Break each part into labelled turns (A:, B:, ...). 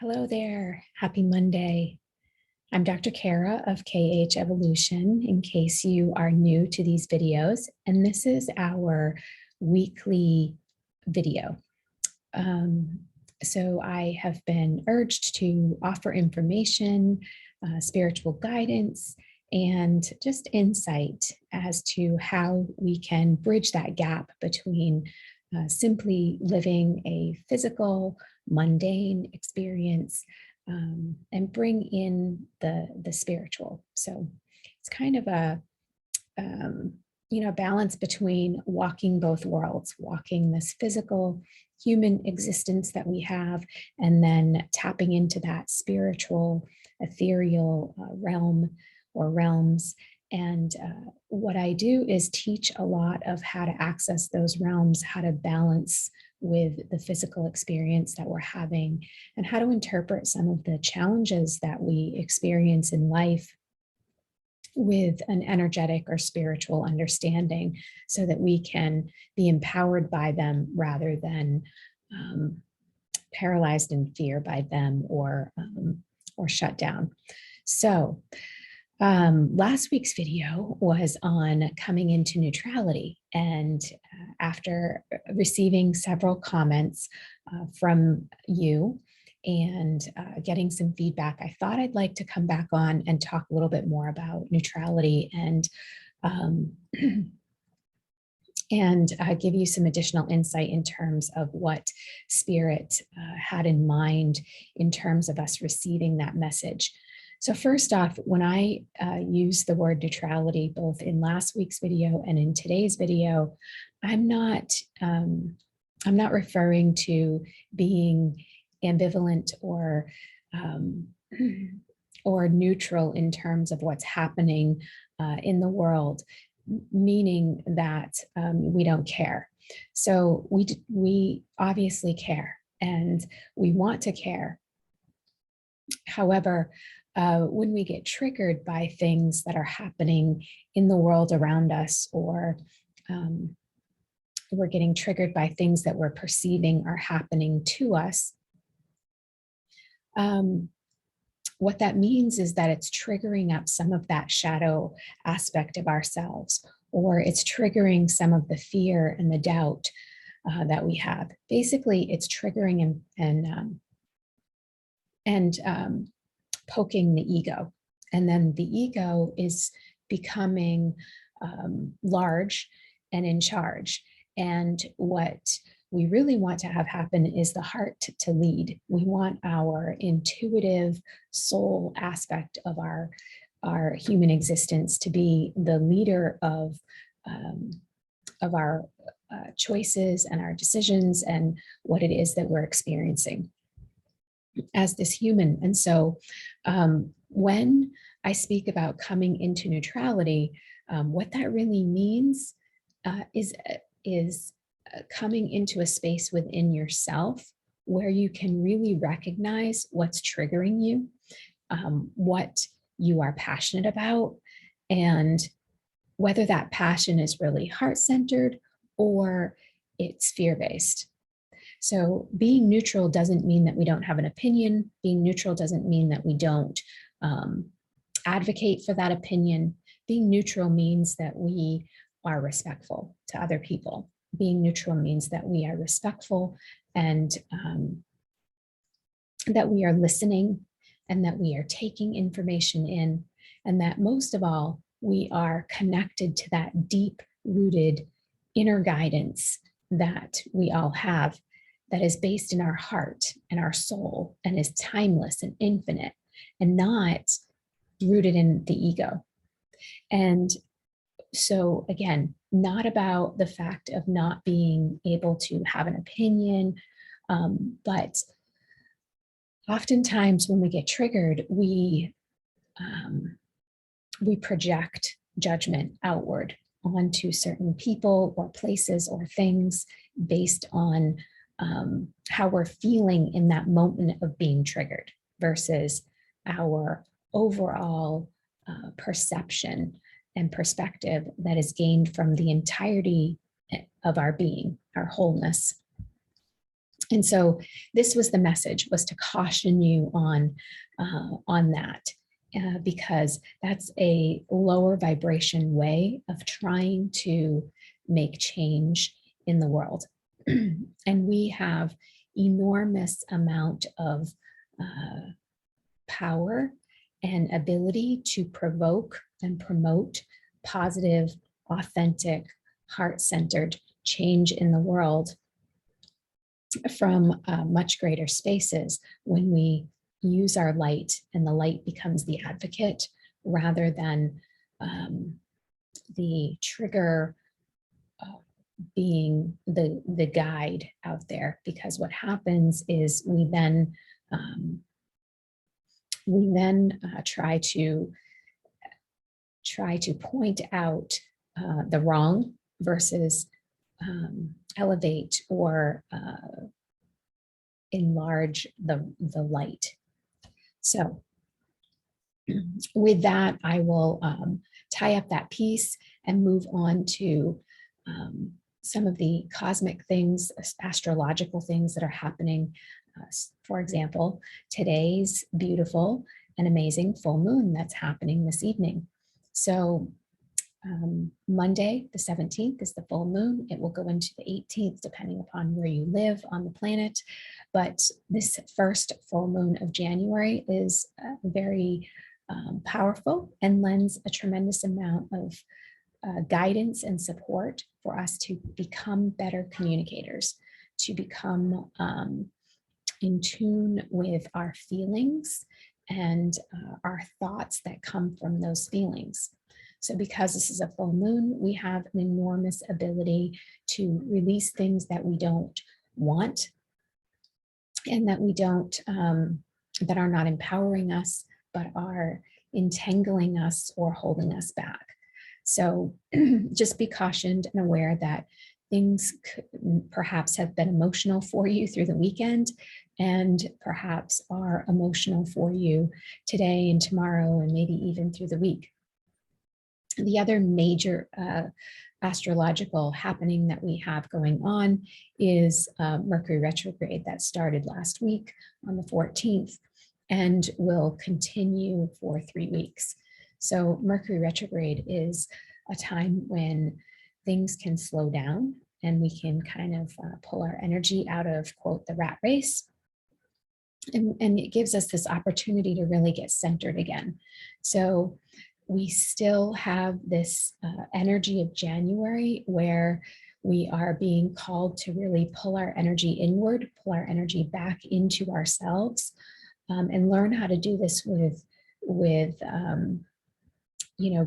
A: Hello there. Happy Monday. I'm Dr. Kara of KH Evolution, in case you are new to these videos, and this is our weekly video. So I have been urged to offer information, spiritual guidance, and just insight as to how we can bridge that gap between simply living a physical, mundane experience and bring in the spiritual. So it's kind of a balance between walking both worlds, walking this physical human existence that we have, and then tapping into that spiritual, ethereal realm or realms. And what I do is teach a lot of how to access those realms, how to balance with the physical experience that we're having, and how to interpret some of the challenges that we experience in life with an energetic or spiritual understanding, so that we can be empowered by them rather than paralyzed in fear by them or shut down. So last week's video was on coming into neutrality, and after receiving several comments from you and getting some feedback, I thought I'd like to come back on and talk a little bit more about neutrality and give you some additional insight in terms of what Spirit had in mind in terms of us receiving that message. So first off, when I use the word neutrality, both in last week's video and in today's video, I'm not referring to being ambivalent or neutral in terms of what's happening in the world, meaning that we don't care. So we obviously care, and we want to care. However, when we get triggered by things that are happening in the world around us, or we're getting triggered by things that we're perceiving are happening to us, what that means is that it's triggering up some of that shadow aspect of ourselves, or it's triggering some of the fear and the doubt that we have. Basically, it's triggering and poking the ego. And then the ego is becoming large and in charge. And what we really want to have happen is the heart to lead. We want our intuitive soul aspect of our human existence to be the leader of our choices and our decisions and what it is that we're experiencing as this human. And so when I speak about coming into neutrality, what that really means is coming into a space within yourself where you can really recognize what's triggering you, what you are passionate about, and whether that passion is really heart-centered or it's fear-based. So being neutral doesn't mean that we don't have an opinion. Being neutral doesn't mean that we don't advocate for that opinion. Being neutral means that we are respectful to other people. Being neutral means that we are respectful and that we are listening and that we are taking information in, and that most of all, we are connected to that deep-rooted inner guidance that we all have, that is based in our heart and our soul and is timeless and infinite and not rooted in the ego. And so again, not about the fact of not being able to have an opinion, but oftentimes when we get triggered, we project judgment outward onto certain people or places or things based on how we're feeling in that moment of being triggered versus our overall perception and perspective that is gained from the entirety of our being, our wholeness. And so this was the message, was to caution you on that, because that's a lower vibration way of trying to make change in the world. And we have enormous amount of power and ability to provoke and promote positive, authentic, heart-centered change in the world from much greater spaces when we use our light, and the light becomes the advocate rather than the trigger being the guide out there. Because what happens is we then try to point out the wrong versus elevate or enlarge the light. So with that, I will tie up that piece and move on to some of the cosmic things, astrological things that are happening. For example, today's beautiful and amazing full moon that's happening this evening. So Monday, the 17th, is the full moon. It will go into the 18th, depending upon where you live on the planet. But this first full moon of January is very powerful and lends a tremendous amount of guidance and support for us to become better communicators, to become in tune with our feelings and our thoughts that come from those feelings. So because this is a full moon, we have an enormous ability to release things that we don't want and that we don't, that are not empowering us, but are entangling us or holding us back. So just be cautioned and aware that things perhaps have been emotional for you through the weekend and perhaps are emotional for you today and tomorrow and maybe even through the week. The other major astrological happening that we have going on is Mercury Retrograde that started last week on the 14th and will continue for 3 weeks. So Mercury Retrograde is a time when things can slow down and we can kind of pull our energy out of, quote, the rat race. And it gives us this opportunity to really get centered again. So we still have this energy of January where we are being called to really pull our energy inward, pull our energy back into ourselves, and learn how to do this with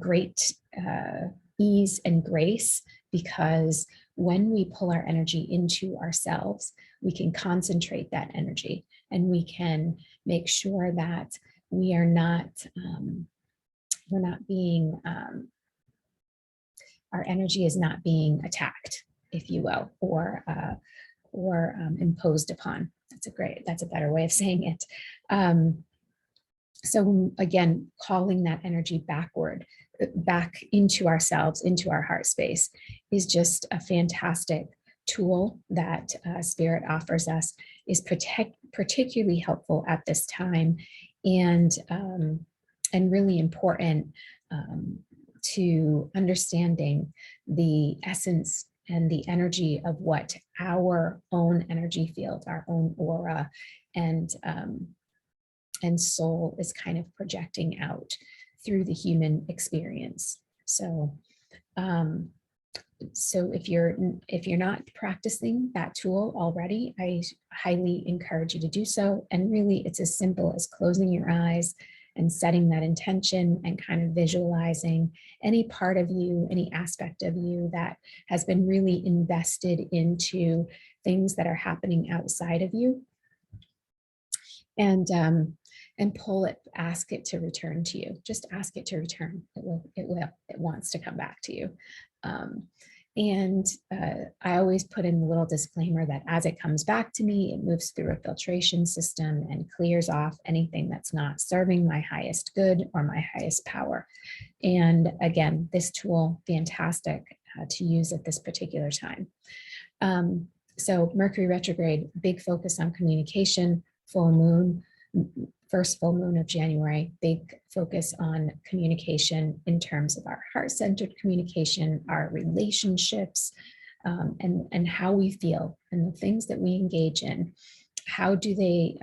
A: great ease and grace, because when we pull our energy into ourselves, we can concentrate that energy and we can make sure that we are not being, our energy is not being attacked, if you will, or imposed upon. That's a better way of saying it. So again, calling that energy back into ourselves, into our heart space, is just a fantastic tool that Spirit offers us, is particularly helpful at this time, and really important to understanding the essence and the energy of what our own energy field, our own aura, and soul is kind of projecting out through the human experience. So, so if you're not practicing that tool already, I highly encourage you to do so. And really, it's as simple as closing your eyes and setting that intention and kind of visualizing any part of you, any aspect of you that has been really invested into things that are happening outside of you. And pull it, ask it to return to you. Just ask it to return. It wants to come back to you. I always put in a little disclaimer that as it comes back to me, it moves through a filtration system and clears off anything that's not serving my highest good or my highest power. And again, this tool, fantastic to use at this particular time. So Mercury retrograde, big focus on communication, full moon, first full moon of January, big focus on communication in terms of our heart-centered communication, our relationships, and how we feel and the things that we engage in. How do they,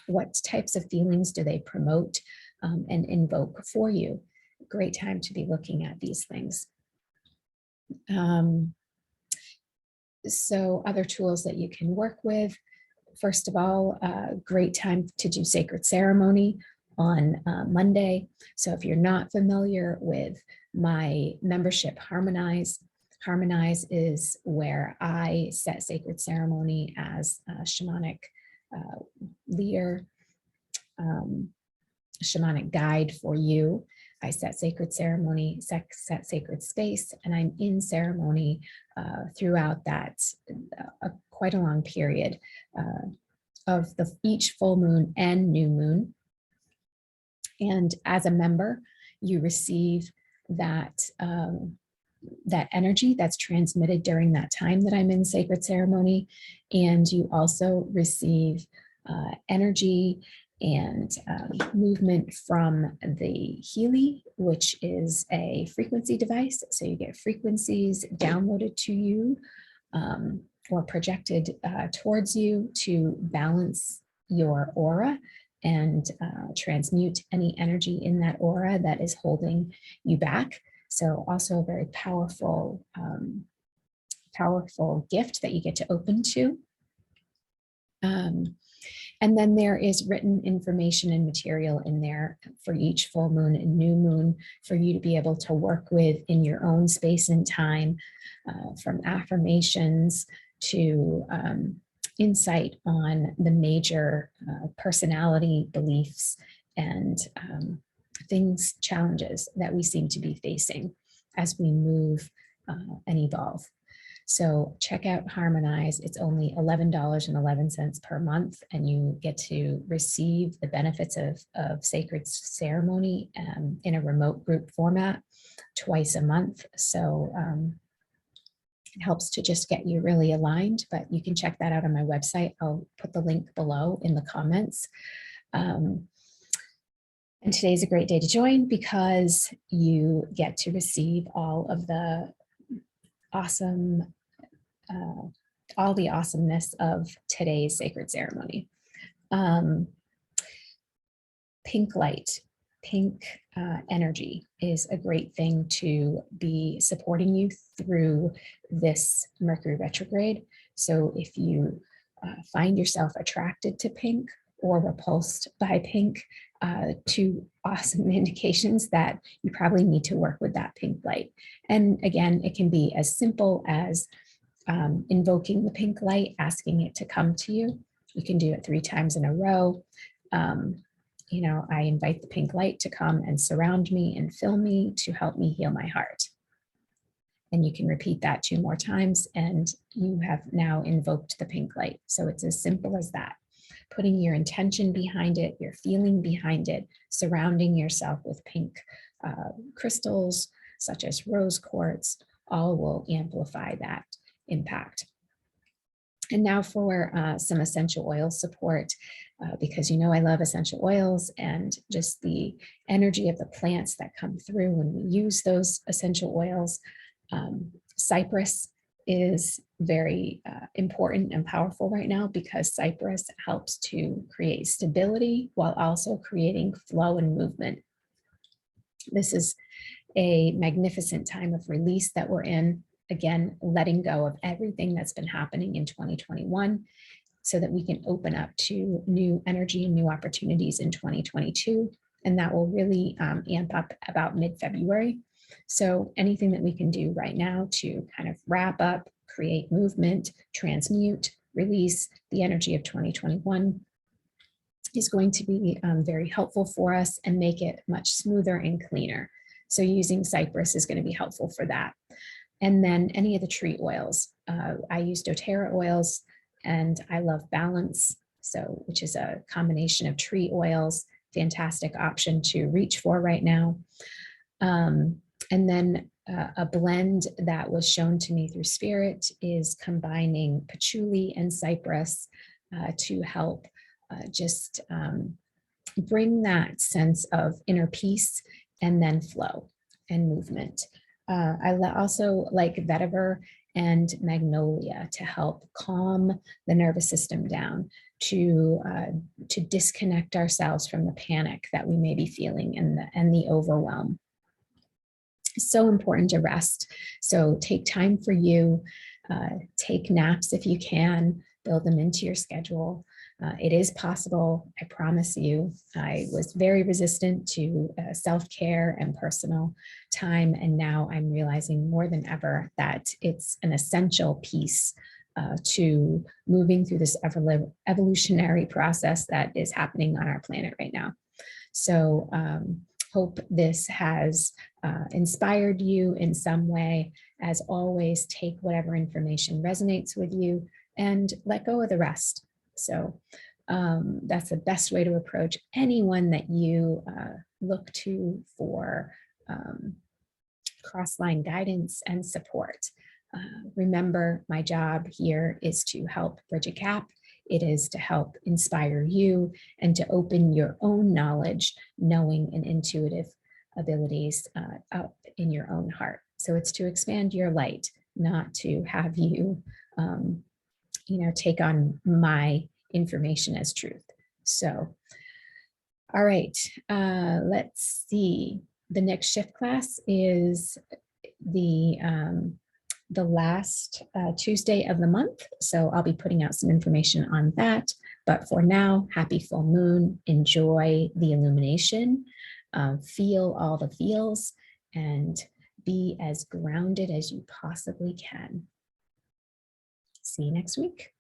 A: what types of feelings do they promote and invoke for you? Great time to be looking at these things. So other tools that you can work with. First of all, great time to do sacred ceremony on Monday. So if you're not familiar with my membership, Harmonize, Harmonize is where I set sacred ceremony as a shamanic leader, shamanic guide for you. I set sacred ceremony, set sacred space, and I'm in ceremony throughout that quite a long period of each full moon and new moon. And as a member, you receive that that energy that's transmitted during that time that I'm in sacred ceremony, and you also receive energy and movement from the Healy, which is a frequency device. So you get frequencies downloaded to you or projected towards you to balance your aura and transmute any energy in that aura that is holding you back. So also a very powerful, powerful gift that you get to open to. And then there is written information and material in there for each full moon and new moon for you to be able to work with in your own space and time, from affirmations to insight on the major personality beliefs and things, challenges that we seem to be facing as we move and evolve. So check out Harmonize. It's only $11.11 per month, and you get to receive the benefits of sacred ceremony in a remote group format twice a month. So it helps to just get you really aligned, but you can check that out on my website. I'll put the link below in the comments. And today's a great day to join because you get to receive all of the awesome, all the awesomeness of today's sacred ceremony. Pink light, pink energy is a great thing to be supporting you through this Mercury retrograde. So if you find yourself attracted to pink or repulsed by pink, two awesome indications that you probably need to work with that pink light. And again, it can be as simple as invoking the pink light, asking it to come to you. You can do it 3 times in a row. You know, I invite the pink light to come and surround me and fill me to help me heal my heart. And you can repeat that 2 more times and you have now invoked the pink light. So it's as simple as that. Putting your intention behind it, your feeling behind it, surrounding yourself with pink crystals, such as rose quartz, all will amplify that impact. And now for some essential oil support, because you know I love essential oils and just the energy of the plants that come through when we use those essential oils. Cypress is very important and powerful right now because cypress helps to create stability while also creating flow and movement. This is a magnificent time of release that we're in. Again, letting go of everything that's been happening in 2021 so that we can open up to new energy and new opportunities in 2022. And that will really amp up about mid-February. So anything that we can do right now to kind of wrap up, create movement, transmute, release the energy of 2021 is going to be very helpful for us and make it much smoother and cleaner. So using cypress is going to be helpful for that. And then any of the tree oils. I use doTERRA oils and I love Balance, so which is a combination of tree oils, fantastic option to reach for right now. And then a blend that was shown to me through spirit is combining patchouli and cypress to help just bring that sense of inner peace and then flow and movement. I also like vetiver and magnolia to help calm the nervous system down, to disconnect ourselves from the panic that we may be feeling and the overwhelm. So important to rest. So take time for you, take naps if you can, build them into your schedule. It is possible, I promise you. I was very resistant to self-care and personal time, and now I'm realizing more than ever that it's an essential piece to moving through this evolutionary process that is happening on our planet right now. So hope this has inspired you in some way. As always, take whatever information resonates with you and let go of the rest. So that's the best way to approach anyone that you look to for cross-line guidance and support. Remember, my job here is to help bridge a gap. It is to help inspire you and to open your own knowledge, knowing, and intuitive abilities up in your own heart. So it's to expand your light, not to have you, take on my information as truth. So, all right, let's see. The next shift class is the last Tuesday of the month. So I'll be putting out some information on that. But for now, happy full moon. Enjoy the illumination. Feel all the feels and be as grounded as you possibly can. See you next week.